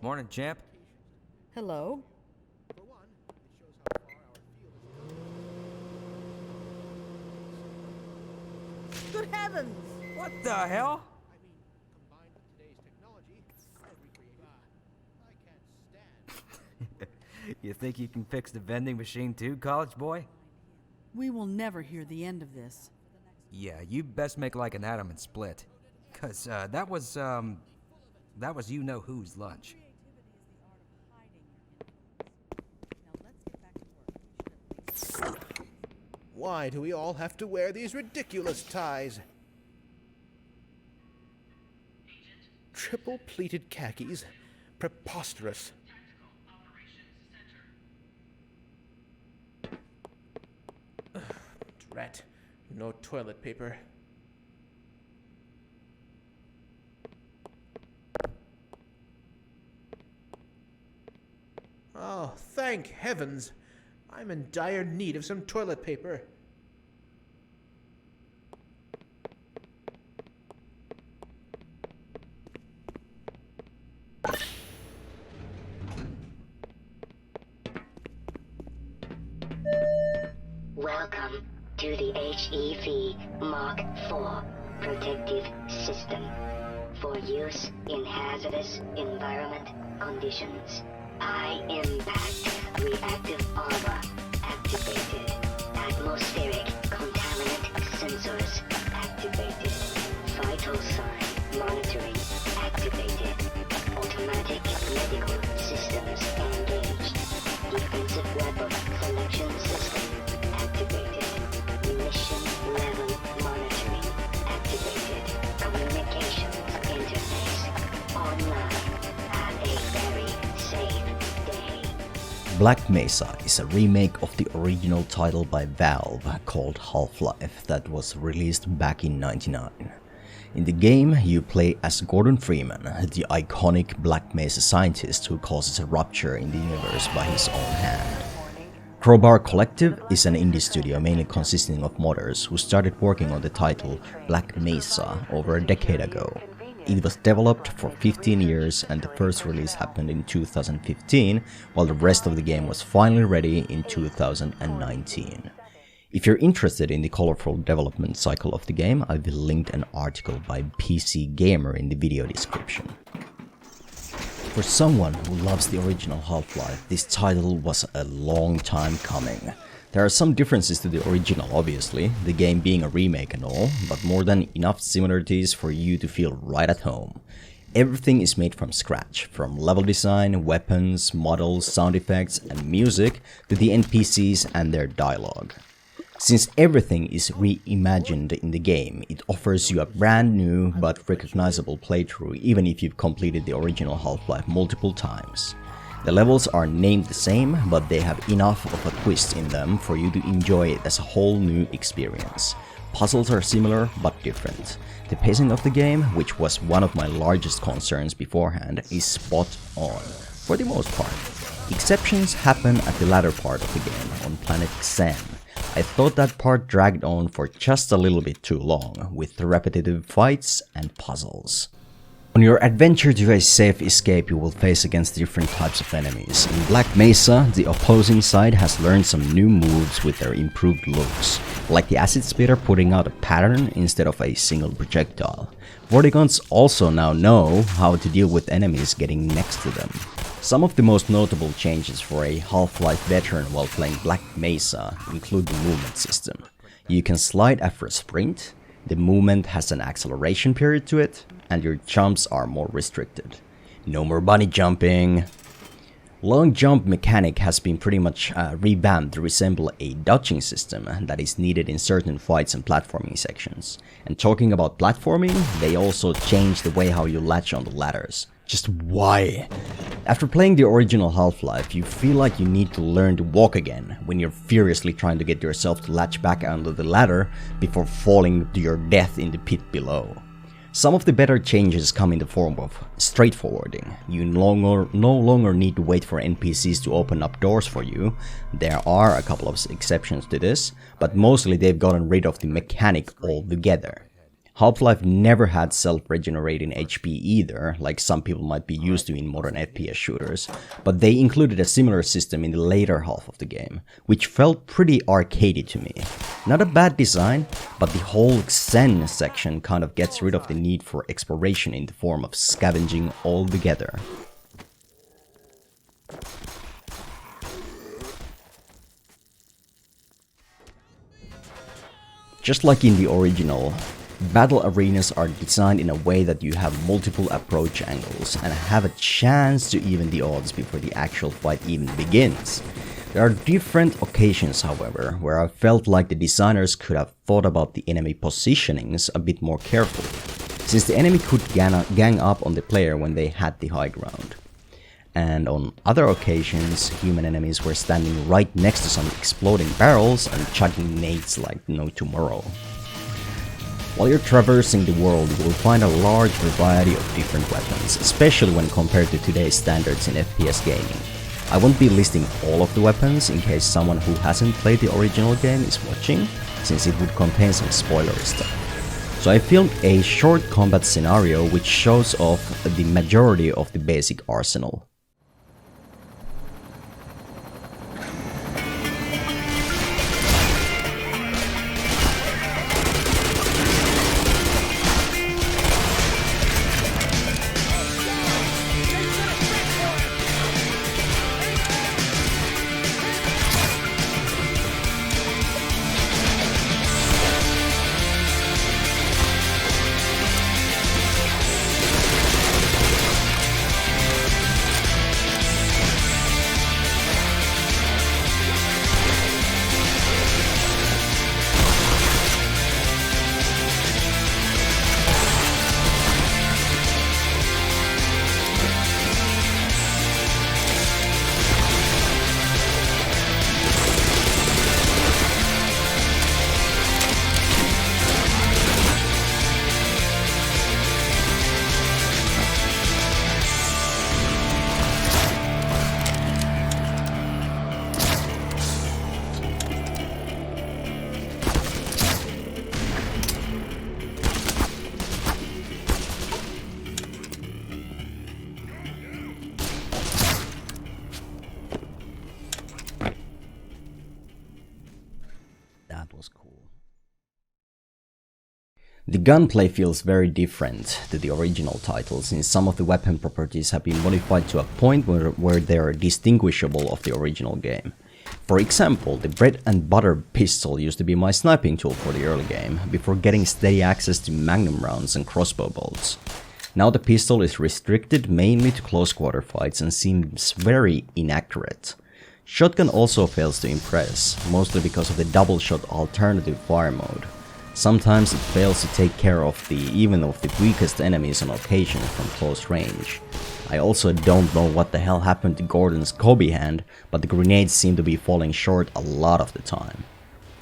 Morning, champ. Hello. Good heavens! What the hell? Combined with today's technology, I've recreated. I can't stand. You think you can fix the vending machine too, college boy? We will never hear the end of this. Yeah, you best make like an atom and split. 'Cause that was you-know-who's lunch. Why do we all have to wear these ridiculous ties? Triple pleated khakis? Preposterous. Drat. No toilet paper. Oh, thank heavens! I'm in dire need of some toilet paper. Welcome to the HEV Mark IV protective system for use in hazardous environment conditions. High impact reactive armor activated. Atmospheric contaminant sensors activated. Vital sign monitoring activated. Automatic medical systems engaged. Defensive weapon selection system activated. Mission level monitoring activated. Communications interface online. Have a very safe day. Black Mesa is a remake of the original title by Valve called Half-Life that was released back in '99. In the game, you play as Gordon Freeman, the iconic Black Mesa scientist who causes a rupture in the universe by his own hand. Crowbar Collective is an indie studio mainly consisting of modders who started working on the title Black Mesa over a decade ago. It was developed for 15 years and the first release happened in 2015, while the rest of the game was finally ready in 2019. If you're interested in the colorful development cycle of the game, I've linked an article by PC Gamer in the video description. For someone who loves the original Half-Life, this title was a long time coming. There are some differences to the original, obviously, the game being a remake and all, but more than enough similarities for you to feel right at home. Everything is made from scratch, from level design, weapons, models, sound effects, and music, to the NPCs and their dialogue. Since everything is reimagined in the game, it offers you a brand new but recognizable playthrough even if you've completed the original Half-Life multiple times. The levels are named the same, but they have enough of a twist in them for you to enjoy it as a whole new experience. Puzzles are similar but different. The pacing of the game, which was one of my largest concerns beforehand, is spot on, for the most part. Exceptions happen at the latter part of the game, on planet Xen. I thought that part dragged on for just a little bit too long, with repetitive fights and puzzles. On your adventure to a safe escape, you will face against different types of enemies. In Black Mesa, the opposing side has learned some new moves with their improved looks, like the acid spitter putting out a pattern instead of a single projectile. Vortigaunts also now know how to deal with enemies getting next to them. Some of the most notable changes for a Half-Life veteran while playing Black Mesa include the movement system. You can slide after a sprint, the movement has an acceleration period to it, and your jumps are more restricted. No more bunny jumping. Long jump mechanic has been pretty much revamped to resemble a dodging system that is needed in certain fights and platforming sections. And talking about platforming, they also changed the way how you latch on the ladders. Just why? After playing the original Half-Life, you feel like you need to learn to walk again when you're furiously trying to get yourself to latch back onto the ladder before falling to your death in the pit below. Some of the better changes come in the form of straightforwarding. You no longer need to wait for NPCs to open up doors for you. There are a couple of exceptions to this, but mostly they've gotten rid of the mechanic altogether. Half-Life never had self-regenerating HP either, like some people might be used to in modern FPS shooters, but they included a similar system in the later half of the game, which felt pretty arcadey to me. Not a bad design, but the whole Xen section kind of gets rid of the need for exploration in the form of scavenging altogether. Just like in the original, battle arenas are designed in a way that you have multiple approach angles and have a chance to even the odds before the actual fight even begins. There are different occasions, however, where I felt like the designers could have thought about the enemy positionings a bit more carefully, since the enemy could gang up on the player when they had the high ground. And on other occasions, human enemies were standing right next to some exploding barrels and chucking nades like no tomorrow. While you're traversing the world, you will find a large variety of different weapons, especially when compared to today's standards in FPS gaming. I won't be listing all of the weapons in case someone who hasn't played the original game is watching, since it would contain some spoilery stuff. So I filmed a short combat scenario which shows off the majority of the basic arsenal. The gunplay feels very different to the original title, since some of the weapon properties have been modified to a point where they are distinguishable of the original game. For example, the bread and butter pistol used to be my sniping tool for the early game, before getting steady access to magnum rounds and crossbow bolts. Now the pistol is restricted mainly to close quarter fights and seems very inaccurate. Shotgun also fails to impress, mostly because of the double shot alternative fire mode. Sometimes it fails to take care of even of the weakest enemies on occasion from close range. I also don't know what the hell happened to Gordon's Kobe hand, but the grenades seem to be falling short a lot of the time.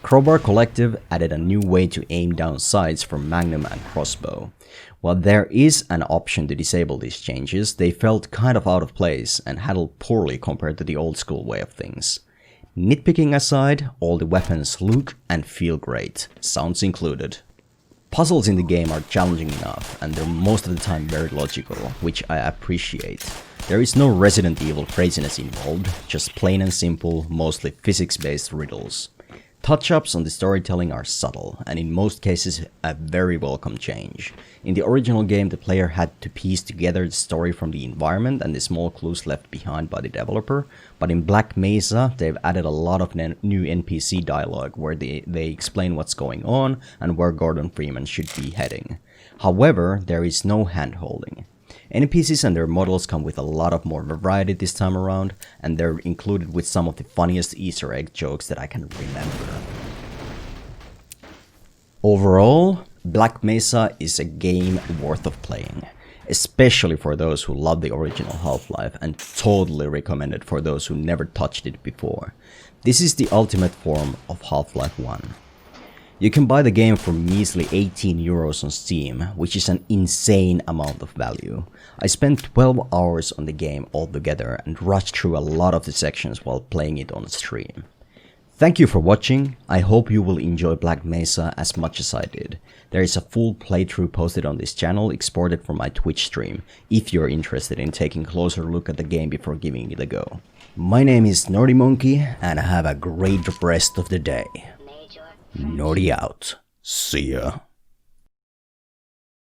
Crowbar Collective added a new way to aim down sights for Magnum and Crossbow. While there is an option to disable these changes, they felt kind of out of place and handled poorly compared to the old school way of things. Nitpicking aside, all the weapons look and feel great, sounds included. Puzzles in the game are challenging enough, and they're most of the time very logical, which I appreciate. There is no Resident Evil craziness involved, just plain and simple, mostly physics-based riddles. Touch-ups on the storytelling are subtle, and in most cases a very welcome change. In the original game, the player had to piece together the story from the environment and the small clues left behind by the developer, but in Black Mesa, they've added a lot of new NPC dialogue where they explain what's going on and where Gordon Freeman should be heading. However, there is no hand-holding. NPCs and their models come with a lot of more variety this time around, and they're included with some of the funniest Easter egg jokes that I can remember. Overall, Black Mesa is a game worth of playing, especially for those who love the original Half-Life, and totally recommend it for those who never touched it before. This is the ultimate form of Half-Life 1. You can buy the game for measly 18 euros on Steam, which is an insane amount of value. I spent 12 hours on the game altogether and rushed through a lot of the sections while playing it on stream. Thank you for watching. I hope you will enjoy Black Mesa as much as I did. There is a full playthrough posted on this channel exported from my Twitch stream, if you're interested in taking a closer look at the game before giving it a go. My name is NordiMonki, and have a great rest of the day. Nordi out. See ya.